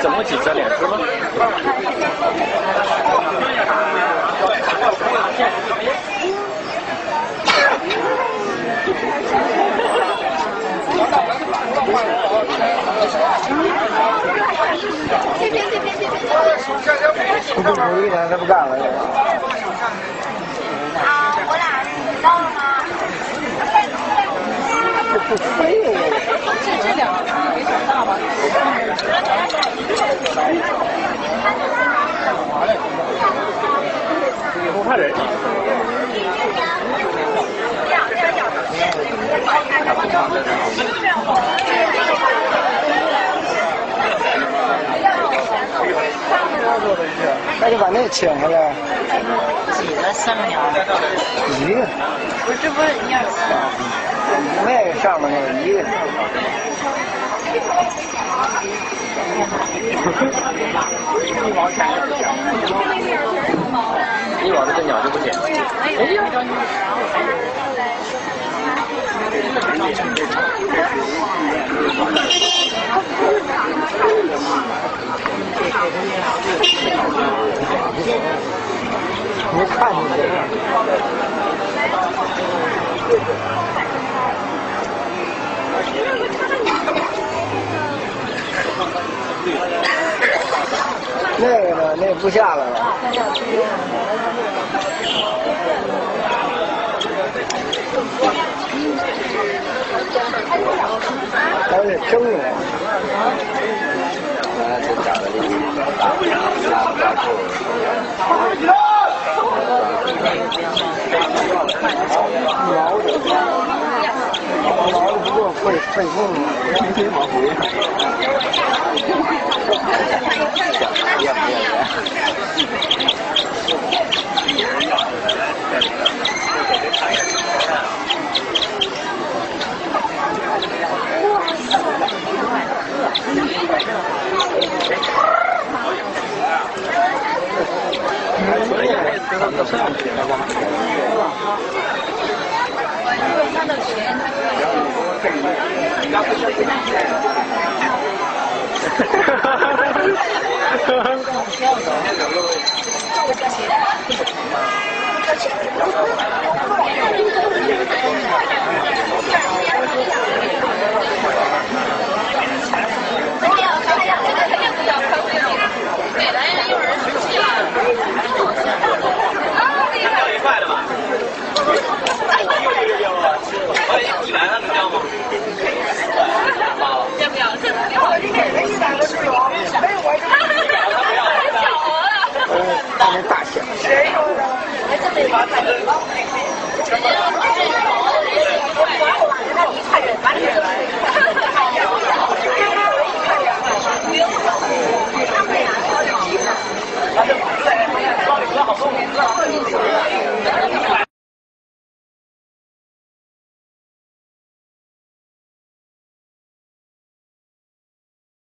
怎么几张脸是吗？不同意呢，他不干了。啊，我俩到了吗？这不飞呀！这两个没长大吧？以后怕人。那就把那请回来。几个剩了？一个。不是，这不是1、2、3。那个上面那个一个。一往这个鸟就不捡。没看见这个。那个呢？那个不下来了。还得蒸呢。这长得厉害，大不了毛的不够费梦了，没往回。要不要？大小。谁说的？